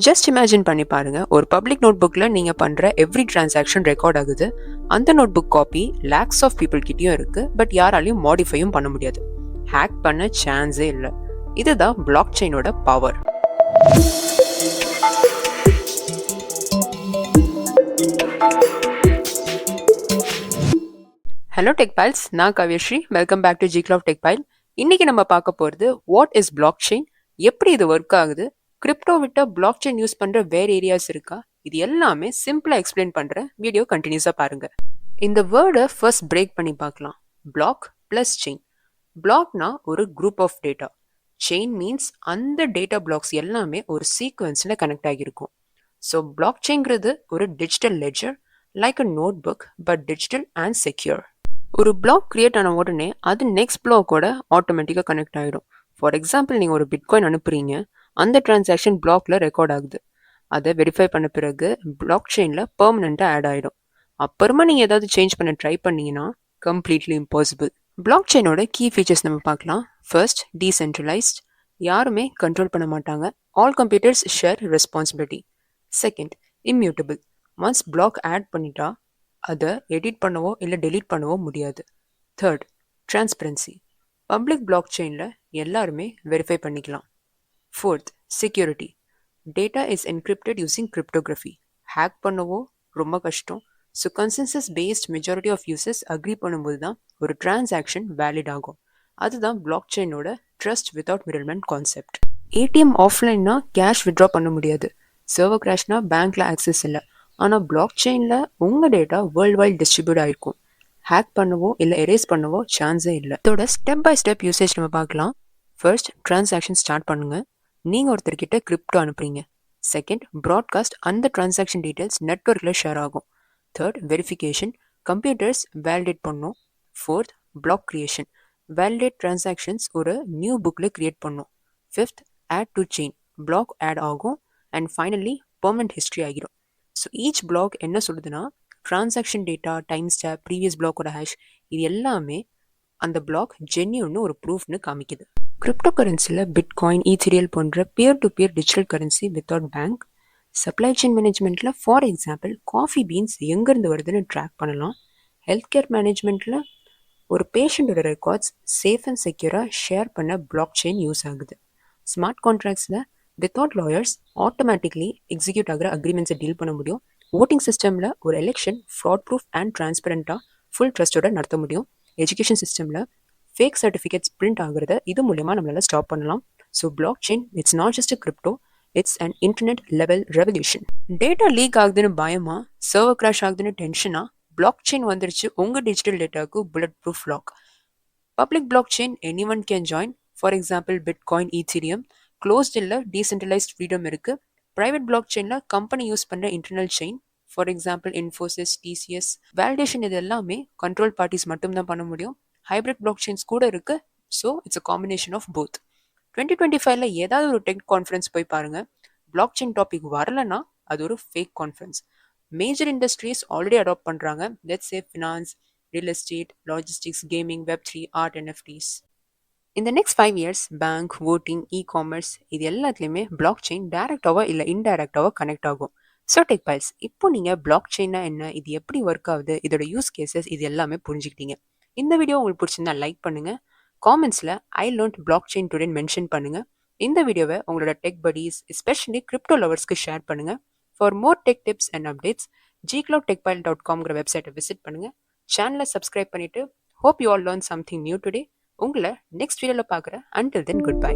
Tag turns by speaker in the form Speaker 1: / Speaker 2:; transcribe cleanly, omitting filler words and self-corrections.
Speaker 1: Just imagine பண்ணி பாருங்க, ஒரு பப்ளிக் நோட் புக்கில் நீங்கள் பண்ணுற எவ்ரி டிரான்சாக்ஷன் ரெக்கார்ட் ஆகுது. அந்த note book copy lakhs of people கிட்டயும் இருக்கு, பட் யாராலையும் மாடிஃபையும் பண்ண முடியாது. ஹேக் பண்ண சான்ஸே இல்லை. இதுதான் பிளாக் செயினோட பவர். ஹலோ டெக் பைல்ஸ், நான் கவ்யஸ்ரீ. வெல்கம் பேக் டு ஜிக்லவ் டெக் பைல். இன்னைக்கு நம்ம பார்க்க போகிறது வாட் இஸ் பிளாக் செயின், எப்படி இது ஒர்க் ஆகுது, கிரிப்டோ விட்ட பிளாக் செயின் யூஸ் பண்ற வேற ஏரியாஸ் இருக்கா, இது எல்லாமே சிம்பிளா எக்ஸ்பிளைன் பண்ற வீடியோ கண்டினியூஸா பாருங்க. இந்த வேர்டை ஃபர்ஸ்ட் பிரேக் பண்ணி பார்க்கலாம். Black plus chain. பிளாக்னா ஒரு group of data. Chain means அந்த டேட்டா பிளாக்ஸ் எல்லாமே ஒரு சீக்வன்ஸ்ல கனெக்ட் ஆகியிருக்கும். ஸோ பிளாக் செயின்ங்கிறது ஒரு digital ledger, like a note book, but digital and secure. ஒரு பிளாக் கிரியேட் ஆன உடனே அது நெக்ஸ்ட் பிளாக்கோட ஆட்டோமேட்டிக்காக கனெக்ட் ஆகிடும். ஃபார் எக்ஸாம்பிள், நீங்கள் ஒரு பிட்காயின் அனுப்புறீங்க, அந்த டிரான்சாக்ஷன் பிளாக்ல ரெக்கார்ட் ஆகுது. அதை வெரிஃபை பண்ண பிறகு பிளாக் செயினில் பெர்மனெண்ட்டாக ஆட் ஆகிடும். அப்புறமா நீங்கள் ஏதாவது சேஞ்ச் பண்ண ட்ரை பண்ணீங்கன்னா கம்ப்ளீட்லி இம்பாசிபிள். பிளாக் செயினோட கீ ஃபீச்சர்ஸ் நம்ம பார்க்கலாம். First, decentralized. யாருமே கண்ட்ரோல் பண்ண மாட்டாங்க. All computers share responsibility. Second, immutable. Once block add பண்ணிட்டா அதை எடிட் பண்ணவோ இல்லை டெலீட் பண்ணவோ முடியாது. Third, transparency. பப்ளிக் பிளாக் செயினில் எல்லாருமே வெரிஃபை பண்ணிக்கலாம். Fourth, security. Data is encrypted using cryptography. Hack பண்ணவோ ரொம்ப கஷ்டம். So consensus based majority of users agree பண்ணும்போது தான் ஒரு டிரான்சாக்ஷன் வேலிட் ஆகும். அதுதான் பிளாக் செயினோட trust without middleman concept. ATM ஆஃப்லைன்னா கேஷ் வித்ட்ரா பண்ண முடியாது. சர்வர் கிராஷ்னா பேங்க்ல ஆக்சஸ் இல்லை. ஆனால் பிளாக் செயினில் உங்கள் டேட்டா வேர்ல்டு வைட் டிஸ்ட்ரிபியூட் ஆகிருக்கும். ஹேக் பண்ணவோ இல்லை எரேஸ் பண்ணவோ சான்ஸே இல்லை. இதோட ஸ்டெப் பை ஸ்டெப் யூசேஜ் நம்ம பார்க்கலாம். ஃபர்ஸ்ட், டிரான்சாக்ஷன் ஸ்டார்ட் பண்ணுங்க. நீங்கள் ஒருத்தர்கிட்ட கிரிப்டோ அனுப்புறீங்க. Second, broadcast. அந்த டிரான்சாக்ஷன் டீட்டெயில்ஸ் நெட்ஒர்க்கில் ஷேர் ஆகும். Third, verification. கம்ப்யூட்டர்ஸ் வேலிடேட் பண்ணும். Fourth, block creation. Validate transactions ஒரு நியூ புக்கில் கிரியேட் பண்ணும். Fifth, add to chain. Block add ஆகும். அண்ட் ஃபைனலி பெர்மனன்ட் ஹிஸ்ட்ரி ஆகிடும். ஸோ ஈச் பிளாக் என்ன சொல்லுதுன்னா, transaction data, time stamp, previous பிளாக்கோட ஹேஷ், இது எல்லாமே அந்த பிளாக் ஜென்யூன்னு ஒரு ப்ரூஃப்னு காமிக்குது. கிரிப்டோ கரன்சியில் பிட்காயின், ஈத்தீரியல் போன்ற peer to peer digital currency without bank. Supply chain மேனேஜ்மெண்ட்டில் ஃபார் எக்ஸாம்பிள் காஃபி பீன்ஸ் எங்கேருந்து வருதுன்னு ட்ராக் பண்ணலாம். ஹெல்த் கேர் மேனேஜ்மெண்ட்டில் ஒரு பேஷண்ட்டோட ரெக்கார்ட்ஸ் சேஃப் அண்ட் செக்யூராக ஷேர் பண்ண பிளாக் செயின் யூஸ் ஆகுது. ஸ்மார்ட் கான்ட்ராக்ட்ஸில் வித்தவுட் லாயர்ஸ் ஆட்டோமேட்டிக்லி எக்ஸிக்யூட் ஆகிற அக்ரிமெண்ட்ஸை டீல் பண்ண முடியும். ஓட்டிங் சிஸ்டமில் ஒரு எலெக்ஷன் ஃப்ராட் ப்ரூஃப் அண்ட் டிரான்ஸ்பரண்ட்டாக ஃபுல் ட்ரஸ்ட்டோட நடத்த முடியும். எஜுகேஷன் சிஸ்டமில் ஃபேக் சர்டிஃபிகேட்ஸ் பிரிண்ட் ஆகுறத இது மூலமா நம்மளால ஸ்டாப் பண்ணலாம். So blockchain it's not just a crypto, it's an internet level revolution. Data leak ஆகுதுன்னு பயமா, சர்வர் கிராஷ் ஆகுதுன்னு டென்ஷனா, பிளாக் செயின் வந்துருச்சு உங்கள் டிஜிட்டல் டேட்டாவுக்கு bullet proof lock. Public block chain any one can join. For example bitcoin, Ethereum. Closed இல்லை, decentralized freedom இருக்குது. Private block செயினில் கம்பெனி யூஸ் பண்ணுற internal chain. For example Infosys, TCS. Validation இது எல்லாமே கண்ட்ரோல் பார்ட்டிஸ் மட்டும்தான் பண்ண முடியும். ஹைப்ரிட் பிளாக் செயின்ஸ் கூட இருக்கு. So it's a combination of both. 2025ல ஏதாவது ஒரு டெக் கான்ஃபரன்ஸ் போய் பாருங்க, பிளாக் செயின் டாபிக் வரலன்னா அது ஒரு fake conference. Major industries already adopt பண்றாங்க. Let's say finance, real estate, logistics, gaming, வெப்3, ஆர்ட், என்எஃப்டிஸ். இந்த next 5 years bank, voting, ecommerce, இது எல்லாத்துலேயுமே பிளாக் செயின் டைரக்டாவோ இல்லை இன்டைரக்டாவோ கனெக்ட் ஆகும். ஸோ டெக் பைல்ஸ், இப்போ நீங்கள் பிளாக் செயின்னா என்ன, இது எப்படி ஒர்க் ஆகுது, இதோட யூஸ் கேசஸ், இது எல்லாமே புரிஞ்சுக்கிட்டீங்க. இந்த வீடியோ உங்களுக்கு பிடிச்சிருந்தா லைக் பண்ணுங்க. காமெண்ட்ஸில் ஐ லேர்ன்ட் பிளாக் செயின் டுடேன்னு மென்ஷன் பண்ணுங்க. இந்த வீடியோவை உங்களோட டெக் buddies, எஸ்பெஷலி கிரிப்டோ லவர்ஸ்க்கு ஷேர் பண்ணுங்க. For more tech tips and updates, gcloudtechpile.comங்கிற வெப்சைட்டை விசிட் பண்ணுங்க. சேனலை சப்ஸ்கிரைப் பண்ணிட்டு, hope you all learn something new today. உங்களை நெக்ஸ்ட் வீடியோவில் பார்க்குறேன். Until then, good by.